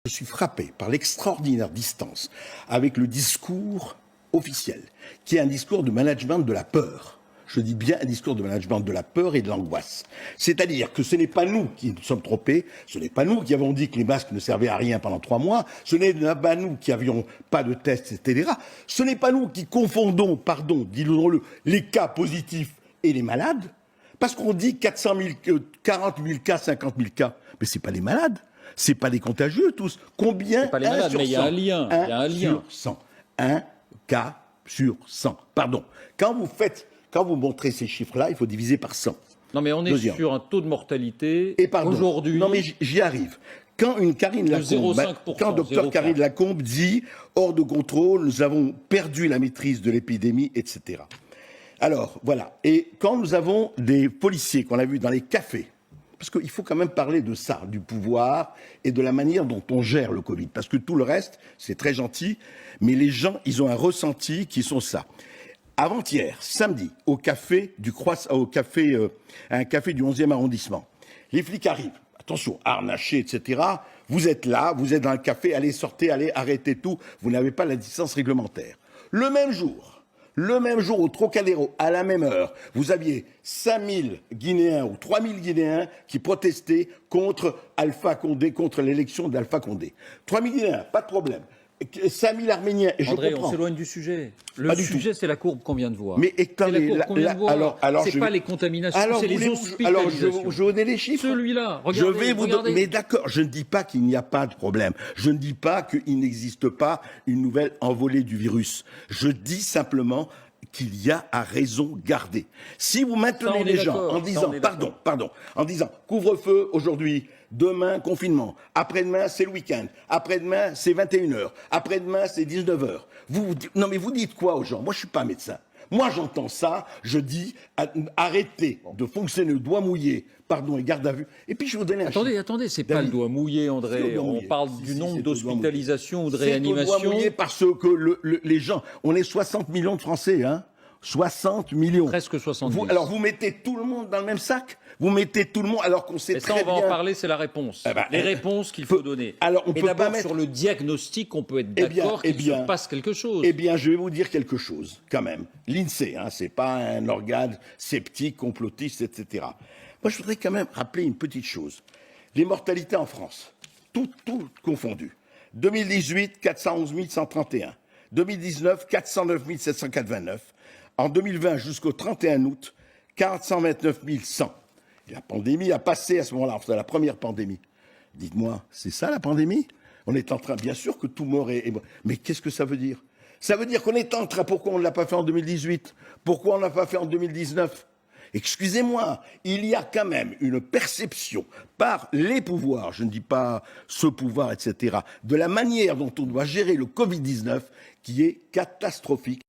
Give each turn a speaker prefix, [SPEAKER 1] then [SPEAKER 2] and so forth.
[SPEAKER 1] Je suis frappé par l'extraordinaire distance avec le discours officiel, qui est un discours de management de la peur. Je dis bien un discours de management de la peur et de l'angoisse. C'est-à-dire que ce n'est pas nous qui nous sommes trompés, ce n'est pas nous qui avons dit que les masques ne servaient à rien pendant 3 mois, ce n'est pas nous qui avions pas de tests, etc. Ce n'est pas nous qui confondons, disons-le, les cas positifs et les malades, parce qu'on dit 40 000 cas, 50 000 cas, mais c'est pas les malades. C'est pas les contagieux tous. Combien?
[SPEAKER 2] C'est pas les malades, mais il y a un lien. Il y a un lien.
[SPEAKER 1] Sur 100. Un cas sur 100. Pardon. Quand vous montrez ces chiffres-là, il faut diviser par 100.
[SPEAKER 2] Non, mais on est sur un taux de mortalité aujourd'hui.
[SPEAKER 1] Non, mais j'y arrive. Quand Dr Karine Lacombe dit hors de contrôle, nous avons perdu la maîtrise de l'épidémie, etc. Alors, voilà. Et quand nous avons des policiers qu'on a vus dans les cafés, parce qu'il faut quand même parler de ça, du pouvoir et de la manière dont on gère le Covid. Parce que tout le reste, c'est très gentil, mais les gens, ils ont un ressenti qui sont ça. Avant-hier, samedi, un café du 11e arrondissement, les flics arrivent. Attention, harnachés, etc. Vous êtes là, vous êtes dans le café, allez, sortez, allez, arrêtez tout. Vous n'avez pas la distance réglementaire. Le même jour, au Trocadéro, à la même heure, vous aviez 5000 Guinéens ou 3000 Guinéens qui protestaient contre Alpha Condé, contre l'élection d'Alpha Condé. 3000 Guinéens, pas de problème. 5000 Arméniens, et
[SPEAKER 2] André,
[SPEAKER 1] je comprends.
[SPEAKER 2] on s'éloigne du sujet. Le sujet, c'est la courbe qu'on vient de voir.
[SPEAKER 1] Mais
[SPEAKER 2] c'est pas les contaminations, c'est les hospitalisations.
[SPEAKER 1] Alors, je vais donner les chiffres.
[SPEAKER 2] Celui-là, regardez.
[SPEAKER 1] Mais d'accord, je ne dis pas qu'il n'y a pas de problème. Je ne dis pas qu'il n'existe pas une nouvelle envolée du virus. Je dis simplement qu'il y a à raison garder. Si vous maintenez les gens en disant, en disant couvre-feu aujourd'hui, demain confinement, après-demain c'est le week-end, après-demain c'est 21h, après-demain c'est 19h. Non mais vous dites quoi aux gens? Moi je suis pas médecin. Moi j'entends ça, je dis arrêtez de fonctionner le doigt mouillé, et garde à vue. Et puis je vais vous donner un chiffre.
[SPEAKER 2] Attendez, c'est pas le doigt mouillé, André. On parle du nombre d'hospitalisations ou de réanimations.
[SPEAKER 1] C'est le doigt mouillé parce que les gens, on est 60 millions de Français, hein. 60 millions.
[SPEAKER 2] Presque 70.
[SPEAKER 1] Alors vous mettez tout le monde dans le même sac? Vous mettez tout le monde alors qu'on sait très bien...
[SPEAKER 2] Et ça, on va en parler, c'est la réponse. Les réponses qu'il faut donner.
[SPEAKER 1] Alors, on peut
[SPEAKER 2] d'abord,
[SPEAKER 1] pas mettre...
[SPEAKER 2] sur le diagnostic, on peut être d'accord qu'il se passe quelque chose.
[SPEAKER 1] Eh bien, je vais vous dire quelque chose, quand même. L'INSEE, hein, c'est pas un organe sceptique, complotiste, etc. Moi, je voudrais quand même rappeler une petite chose. Les mortalités en France, tout confondu. 2018, 411 131. 2019, 409 789. En 2020, jusqu'au 31 août, 429 100. La pandémie a passé à ce moment-là, c'était la première pandémie. Dites-moi, c'est ça la pandémie? On est en train, bien sûr que tout mort est... Mais qu'est-ce que ça veut dire? Ça veut dire qu'on est en train... Pourquoi on ne l'a pas fait en 2018? Pourquoi on ne l'a pas fait en 2019? Excusez-moi, il y a quand même une perception par les pouvoirs, je ne dis pas ce pouvoir, etc., de la manière dont on doit gérer le Covid-19 qui est catastrophique.